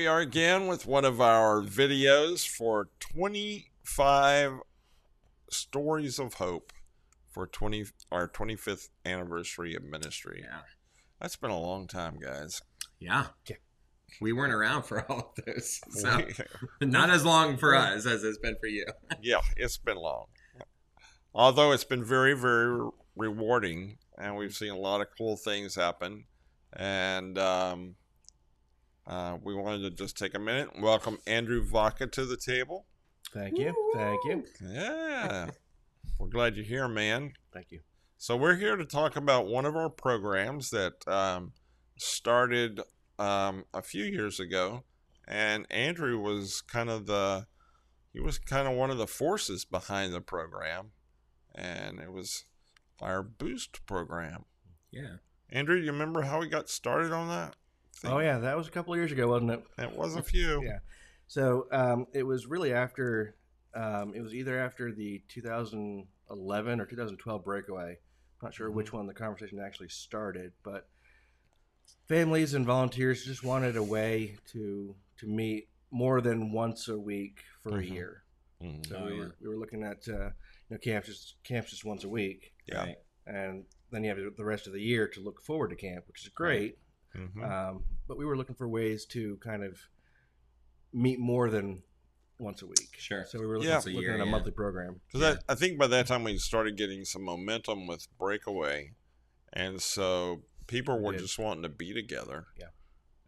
we are again with one of our videos for 25 Stories of Hope for our 25th anniversary of ministry. Yeah. That's been a long time, guys. Yeah. We weren't around for all of those. So not as long for us as it's been for you. Yeah, it's been long. Although it's been very, very rewarding, and we've seen a lot of cool things happen. And we wanted to just take a minute and welcome Andrew Vaca to the table. Thank you. Thank you. Yeah. We're glad you're here, man. Thank you. So we're here to talk about one of our programs that started a few years ago, and Andrew was kind of one of the forces behind the program, and it was our Boost program. Yeah. Andrew, you remember how we got started on that thing? Oh yeah, that was a couple of years ago, wasn't it? It was a few. Yeah. So it was really after. It was either after the 2011 or 2012 breakaway. I'm not sure which one the conversation actually started, but families and volunteers just wanted a way to meet more than once a week for a year. Mm-hmm. So we were looking at camps just once a week. Yeah. Right. And then you have the rest of the year to look forward to camp, which is great. Mm-hmm. But we were looking for ways to kind of meet more than once a week. Sure. So we were looking at a monthly program. Because I think by that time we started getting some momentum with Breakaway, and so people were just wanting to be together. Yeah.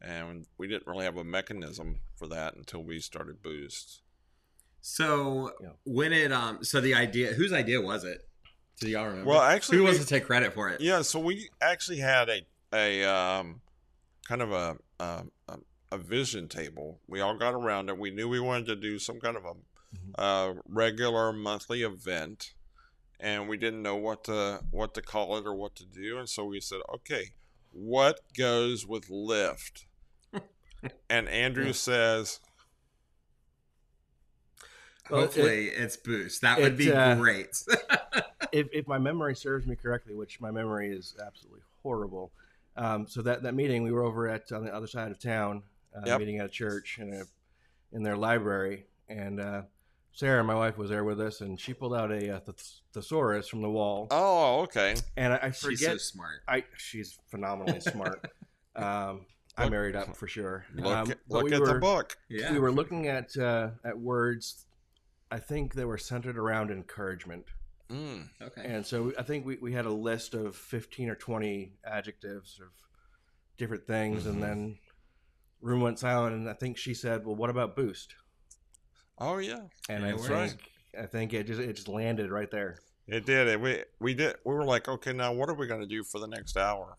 And we didn't really have a mechanism for that until we started Boost. So when it so the idea, whose idea was it? Do y'all remember? Well, actually, who wants to take credit for it? Yeah, so we actually had a kind of a vision table. We all got around it. We knew we wanted to do some kind of a regular monthly event, and we didn't know what to call it or what to do. And so we said, okay, what goes with Lift? And Andrew says, hopefully it's Boost. That would be great. if my memory serves me correctly, which my memory is absolutely horrible. So that meeting, we were over on the other side of town, meeting at a church in their library, and Sarah, my wife, was there with us, and she pulled out a thesaurus from the wall. Oh, okay. And I forget. She's so smart. She's phenomenally smart. I married up for sure. Look at the book. Yeah. We were looking at words, I think they were centered around encouragement. Okay. And so I think we had a list of 15 or 20 adjectives of different things, and then room went silent, and I think she said, well, what about Boost? Oh, yeah. And I think it just landed right there. It did. We were like, okay, now what are we going to do for the next hour?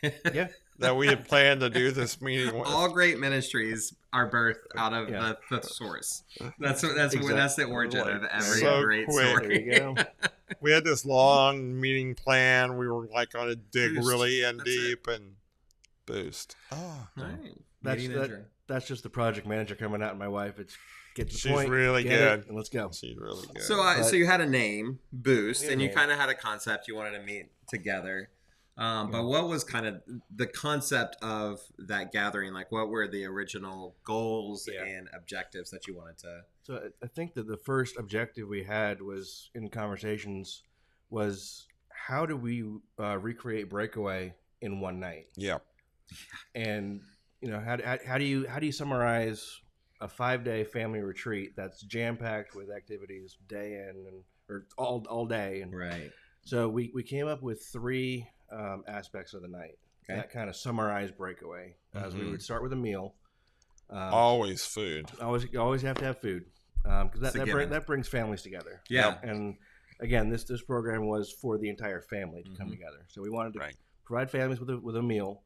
Yeah. That we had planned to do this meeting with. All great ministries are birthed out of the thesaurus. That's the origin of every great story. There you go. We had this long meeting plan. We were like on a dig Boost. really in deep and Boost. Oh, right. That's just the project manager coming out, and my wife. It's get to the She's point. really get good. It, and let's go. She's really good. So you had a name, Boost, and you name. kind of had a concept you wanted to meet together. But what was kind of the concept of that gathering? Like, what were the original goals and objectives that you wanted to? So I think that the first objective we had was in conversations was how do we recreate Breakaway in one night? Yeah. And how do you summarize a 5-day family retreat that's jam packed with activities day in or all day? And right. So we came up with 3 aspects of the night that kind of summarize Breakaway. As we would start with a meal. Always food. Always have to have food because that brings families together. Yeah. And again, this program was for the entire family to come together. So we wanted to provide families with a meal,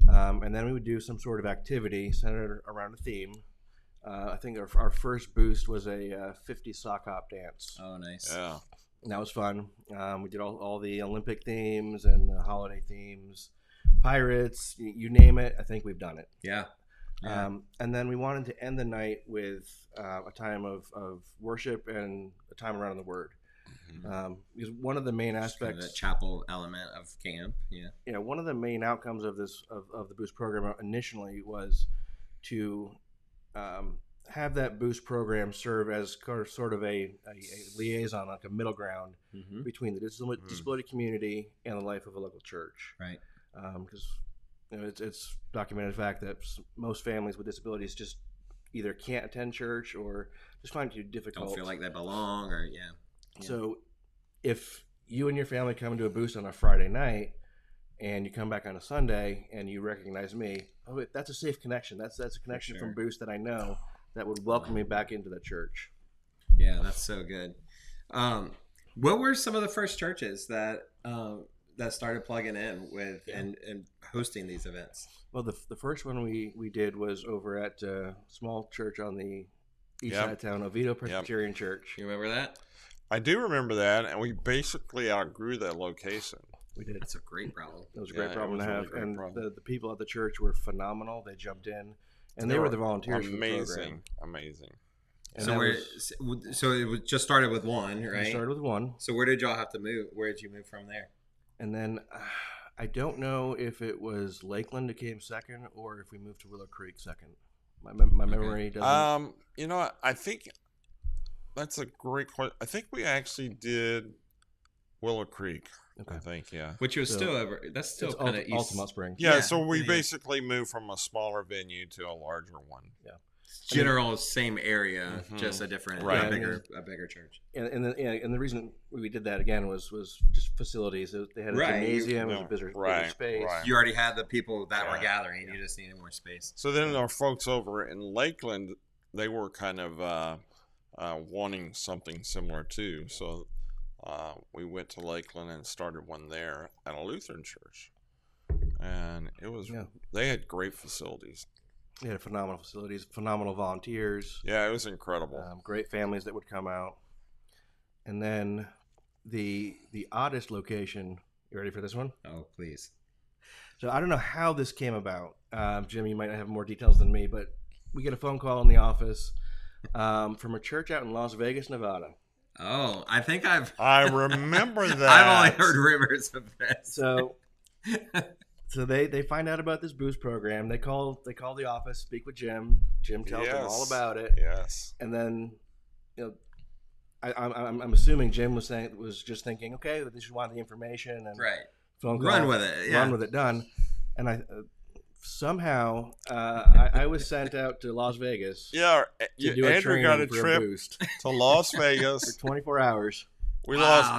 and then we would do some sort of activity centered around a theme. I think our first Boost was a 50 sock hop dance. Oh, nice. Yeah. And that was fun. We did all the Olympic themes and the holiday themes, pirates, you name it. I think we've done it. Yeah. And then we wanted to end the night with a time of worship and a time around the Word. Because one of the main aspects, the chapel element of camp, one of the main outcomes of this of the Boost program initially was to have that boost program serve as sort of a liaison, like a middle ground between the disability community and the life of a local church. Right. Because it's documented fact that most families with disabilities just either can't attend church or just find it too difficult. Don't feel like they belong, or So if you and your family come to a boost on a Friday night and you come back on a Sunday and you recognize me, that's a safe connection. That's a connection from Boost that I know that would welcome me back into the church. Yeah, that's so good. What were some of the first churches that started plugging in with and hosting these events? Well, the first one we did was over at a small church on the east side of town, Oviedo Presbyterian Church. You remember that? I do remember that, and we basically outgrew that location. We did. It's a great problem. It was a great problem to have, and the people at the church were phenomenal. They jumped in, and they were the volunteers. Amazing. And so it just started with one, right? We started with one. So where did y'all have to move? Where did you move from there? And then I don't know if it was Lakeland that came second or if we moved to Willow Creek second. My memory doesn't. I think that's a great question. I think we actually did Willow Creek. Okay. I think, yeah. Which was that's still kind of Altamont Springs. Yeah, so we basically moved from a smaller venue to a larger one. Yeah. General same area, just a different, a bigger church. And the reason we did that again was just facilities. They had a gymnasium, it was a bigger space. Right. You already had the people that were gathering. You just needed more space. So then our folks over in Lakeland, they were kind of wanting something similar too. So we went to Lakeland and started one there at a Lutheran church, and it was they had great facilities. They had phenomenal facilities, phenomenal volunteers. Yeah, it was incredible. Great families that would come out. And then the oddest location. You ready for this one? Oh, please. So I don't know how this came about. Jim, you might have more details than me, but we get a phone call in the office from a church out in Las Vegas, Nevada. Oh, I think I remember that. I've only heard rumors of this. So they find out about this boost program. They call the office, speak with Jim. Jim tells them all about it. Yes. And then, I'm assuming Jim was just thinking, okay, they should want the information and phone call, run with it, run with it, done. And I somehow I was sent out to Las Vegas. Yeah, to do Andrew got a trip to Las Vegas for 24 hours. We lost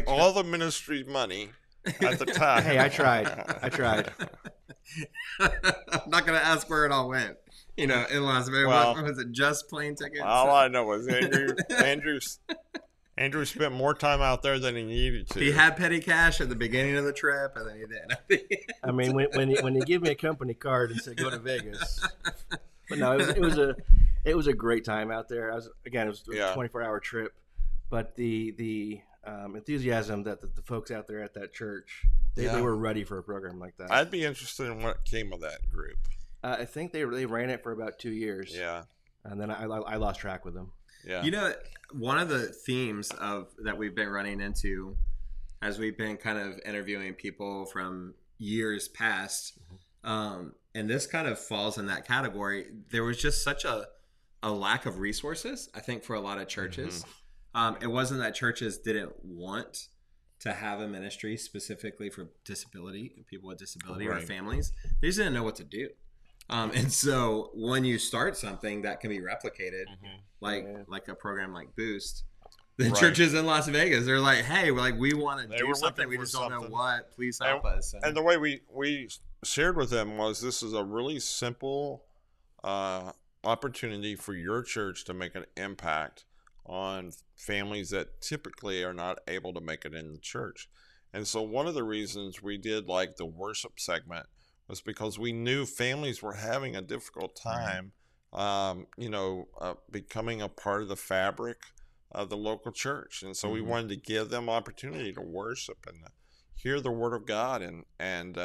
all the ministry money at the time. Hey, I tried. I'm not gonna ask where it all went. In Las Vegas, was it just plane tickets? All I know was Andrew spent more time out there than he needed to. He had petty cash at the beginning of the trip, and then he didn't. I mean, when you give me a company card and say go to Vegas, but no, it was a great time out there. It was a 24-hour trip, but the enthusiasm that the folks out there at that church, they were ready for a program like that. I'd be interested in what came of that group. I think they ran it for about 2 years. Yeah. And then I lost track with them. Yeah. One of the themes that we've been running into as we've been kind of interviewing people from years past, and this kind of falls in that category, there was just such a lack of resources, I think, for a lot of churches. It wasn't that churches didn't want to have a ministry specifically for people with disability or families. They just didn't know what to do. And so when you start something that can be replicated, like a program like Boost, the churches in Las Vegas, they're like, hey, we want to do something. We just don't know what. Please help us. And the way we shared with them was, this is a really simple opportunity for your church to make an impact on families that typically are not able to make it in the church. And so one of the reasons we did like the worship segment was because we knew families were having a difficult time, becoming a part of the fabric of the local church. And so we wanted to give them opportunity to worship and hear the word of God. And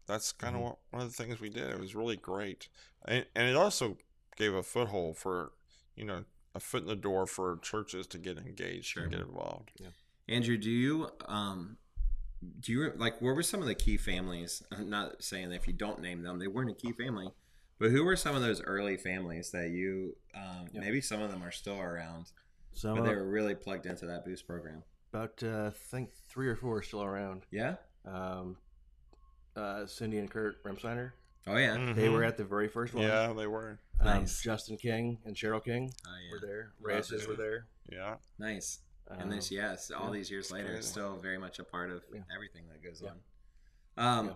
that's kind of one of the things we did. It was really great. And it also gave a foothold for, a foot in the door for churches to get engaged and get involved. Yeah. Andrew, do you what were some of the key families? I'm not saying that if you don't name them, they weren't a key family, But who were some of those early families that you maybe some of them are still around, So but they were really plugged into that Boost program? about I think 3 or 4 are still around. Yeah. Cindy and Kurt Remsteiner. Oh yeah. They were at the very first one. Yeah, they were. Nice. Justin King and Cheryl King Oh yeah. were there. Love Reyes it. were there. Yeah. Nice. And this, yes, all these years later, it's crazy. still very much a part of everything that goes Yeah. on.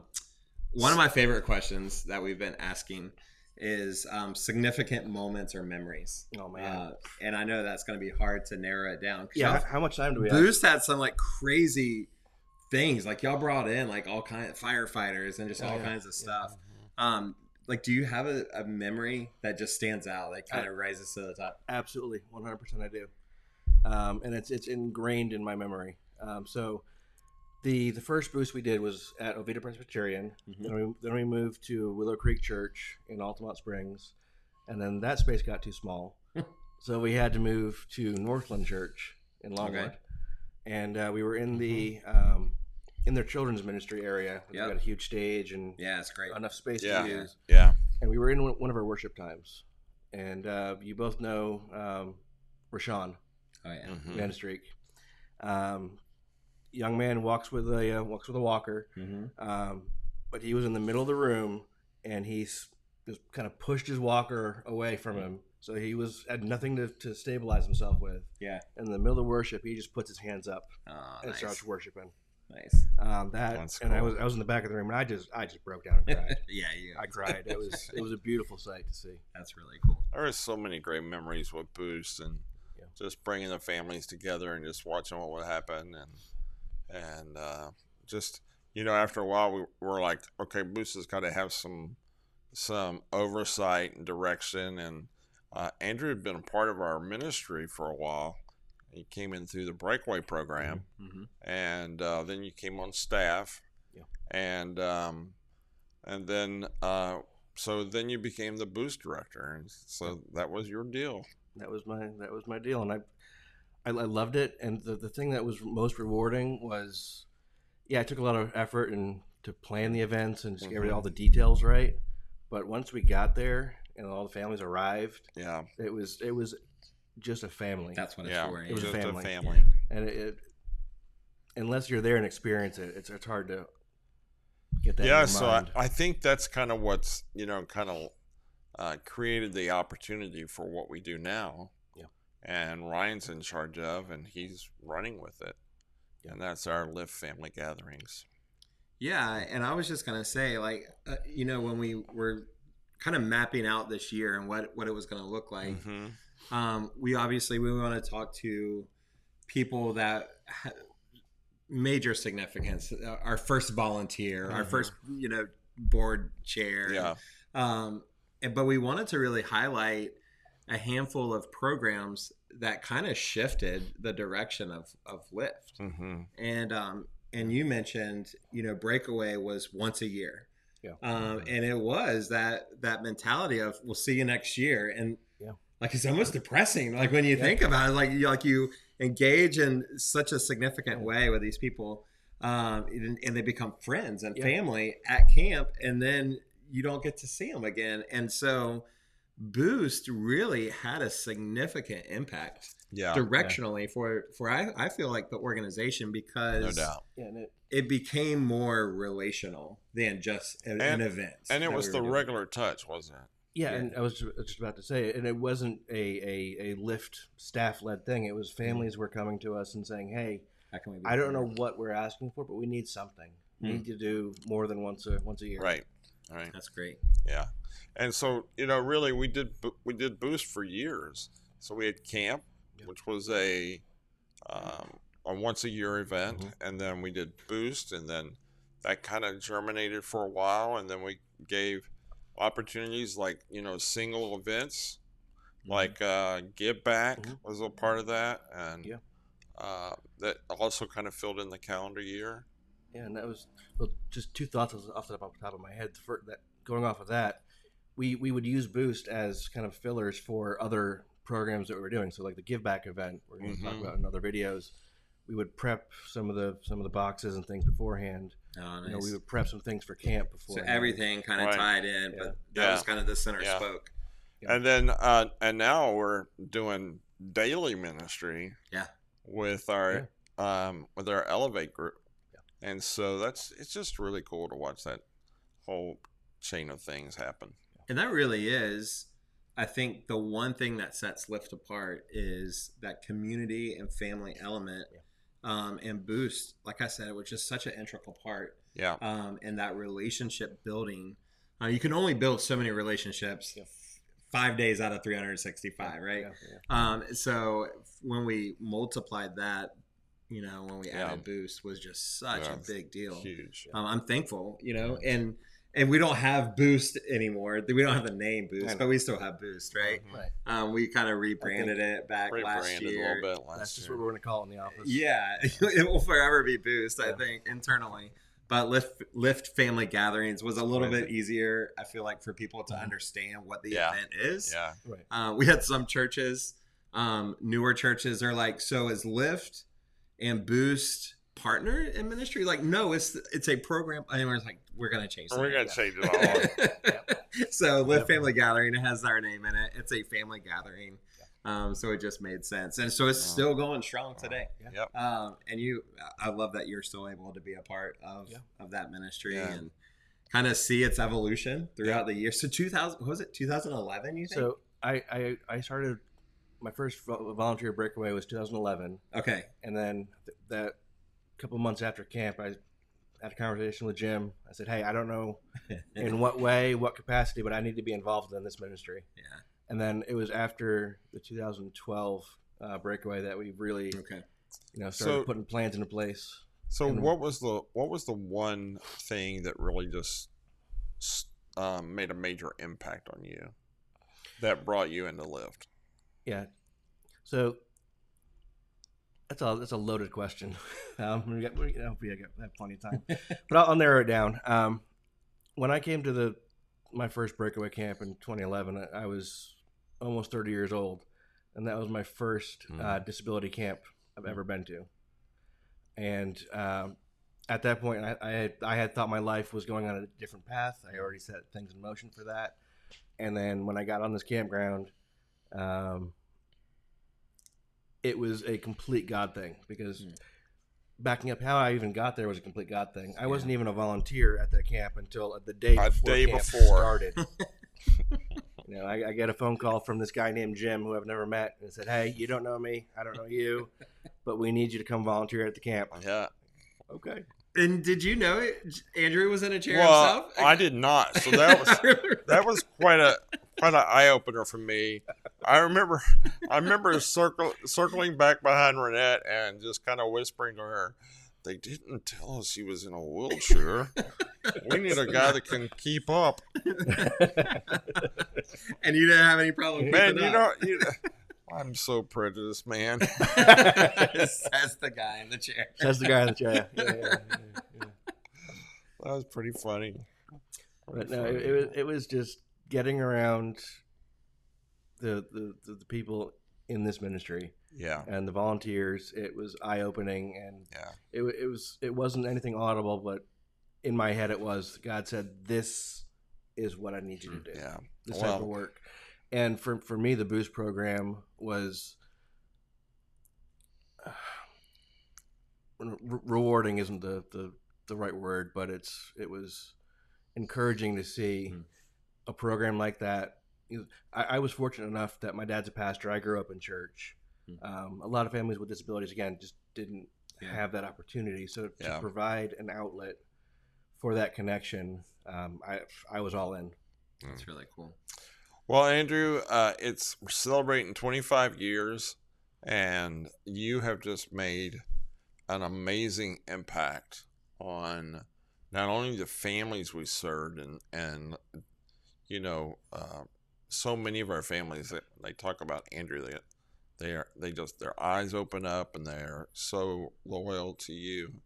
One of my favorite questions that we've been asking is significant moments or memories. Oh man. And I know that's going to be hard to narrow it down. 'Cause Yeah. y'all- How much time do we have? Boost had some like crazy things. Like y'all brought in like all kinds of firefighters and just all kinds of stuff. Like, do you have a memory that just stands out, that kind of rises to the top? Absolutely, 100% I do. And it's ingrained in my memory. So the first Boost we did was at Oviedo Presbyterian. Then we moved to Willow Creek Church in Altamont Springs, and then that space got too small, so we had to move to Northland Church in Longwood. Okay. And we were in the in their children's ministry area. They got a huge stage and Yeah, it's great. enough space Yeah. to use. Yeah. And we were in one of our worship times, and you both know Rashawn Oh yeah. Mhm. Van Streek. Young man walks with a walker, but he was in the middle of the room, and he's just kind of pushed his walker away from him, so he had nothing to stabilize himself with. Yeah. In the middle of worship, he just puts his hands up Oh, and nice. starts worshiping. Nice. That's cool. and I was in the back of the room, and I just broke down and cried. Yeah, I cried. It was a beautiful sight to see. that's really cool. There were so many great memories with Boost, and just bringing the families together and just watching what would happen, and just after a while we were like, okay, Boost has got to have some oversight and direction. And Andrew had been a part of our ministry for a while. He came in through the Breakaway program, and then you came on staff, and then so then you became the Boost director, and so that was your deal. That was my deal, and I loved it. And the thing that was most rewarding was, it took a lot of effort and to plan the events and just get all the details right. But once we got there and all the families arrived, it was just a family. That's what it's for. It was just a family. family. And it unless you're there and experience it, it's hard to get that. in your So mind. I think that's kind of what's created the opportunity for what we do now. And Ryan's in charge of, and he's running with it. And that's our Lift Family Gatherings. Yeah, and I was just gonna say, like, when we were kind of mapping out this year and what it was gonna look like, we want to talk to people that major significance. Our first volunteer, our first board chair. But we wanted to really highlight a handful of programs that kind of shifted the direction of Lyft. And you mentioned, Breakaway was once a year. And it was that mentality of, we'll see you next year. And like, it's almost depressing. Like when you think about it, like you engage in such a significant way with these people, and they become friends and family at camp, and then you don't get to see them again. And so Boost really had a significant impact directionally for I feel like the organization, because No doubt. and it became more relational than just an event. And it that was we the were doing. regular touch, wasn't it? Yeah, and I was just about to say, and it wasn't a Lyft staff-led thing. It was families were coming to us and saying, hey, How can we be I don't better? know what we're asking for, but we need something. We need to do more than once a year. Right. That's great. Yeah. And so, really we did Boost for years. So we had camp, which was a once a year event, and then we did Boost, and then that kind of germinated for a while, and then we gave opportunities like, single events, like Give Back was a part of that, and that also kind of filled in the calendar year. Yeah, and that was just two thoughts off the top of my head. Going off of that, we would use Boost as kind of fillers for other programs that we were doing. So like the Give Back event, we're going to talk about in other videos. we would prep some of the boxes and things beforehand. Oh, nice. You know, we would prep some things for camp before. So everything kind of Right. tied in, but that was kind of the center spoke. Yeah. And then and now we're doing daily ministry. Yeah. With our Elevate group. Yeah. And so it's just really cool to watch that whole chain of things happen. And that really is, I think, the one thing that sets Lift apart is that community and family element. And Boost, like I said, it was just such an integral part. Yeah. And that relationship building. You can only build so many relationships 5 days out of 365, right? So when we multiplied that, you know, when we added Boost, was just such a big deal. Huge. I'm thankful, you know, and we don't have Boost anymore. We don't have the name Boost, but we still have Boost, right? Right. We kind of rebranded it back last year. A little bit That's just what we're going to call it in the office. Yeah, it will forever be Boost, I think, internally. But Lift Family Gatherings was a little bit easier, I feel like, for people to understand what the event is. Yeah. Right. We had some churches, newer churches, are like, so is Lift and Boost partner in ministry? Like, no, it's a program. And we're like, we're going to change that. We're going to change it all. So Lift Family Gathering, it has our name in it. It's a family gathering. So it just made sense. And so it's still going strong today. Yep. And I love that you're still able to be a part of that ministry and kind of see its evolution throughout the year. So 2011, you think? So I started, my first volunteer breakaway was 2011. Okay. And then that couple months after camp, I had a conversation with Jim. I said, hey, I don't know in what way, what capacity, but I need to be involved in this ministry. Yeah. And then it was after the 2012 breakaway that we really, started putting plans into place. So what was the one thing that really just made a major impact on you that brought you into Lift? Yeah. So that's a we got plenty of time, but I'll narrow it down. When I came to my first breakaway camp in 2011, I was almost 30 years old, and that was my first disability camp I've ever been to. And at that point, I had thought my life was going on a different path. I already set things in motion for that. And then when I got on this campground, it was a complete God thing, because backing up how I even got there was a complete God thing. I wasn't even a volunteer at that camp until the day before camp started. I get a phone call from this guy named Jim, who I've never met, and said, hey, you don't know me, I don't know you, but we need you to come volunteer at the camp. Yeah. Okay. And did you know Andrew was in a chair well, himself? I did not. So that was quite an eye opener for me. I remember circling back behind Renette and just kind of whispering to her, they didn't tell us he was in a wheelchair. We need a guy that can keep up. And you didn't have any problem keeping up. I'm so prejudiced, man. Says the guy in the chair. Yeah. That was pretty funny. But no, it was just getting around the people in this ministry. Yeah. And the volunteers. It was eye opening, and it wasn't anything audible, but in my head it was. God said, "This is what I need you to do." Yeah. This type of work. And for me, the Boost program was rewarding. Isn't the right word, but it was encouraging to see a program like that. I was fortunate enough that my dad's a pastor. I grew up in church. A lot of families with disabilities, again, just didn't have that opportunity. So to provide an outlet for that connection, I was all in. That's really cool. Well, Andrew, we're celebrating 25 years, and you have just made an amazing impact on not only the families we served and so many of our families that they talk about Andrew, their eyes open up and they're so loyal to you,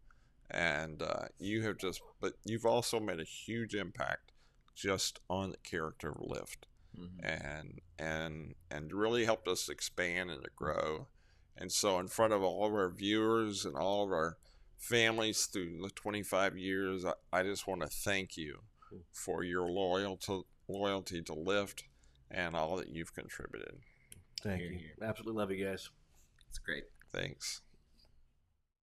and but you've also made a huge impact just on the character of Lift. And really helped us expand and to grow. And so, in front of all of our viewers and all of our families through the 25 years, I just want to thank you for your loyalty to Lyft and all that you've contributed. Thank you. Absolutely love you guys. It's great. Thanks.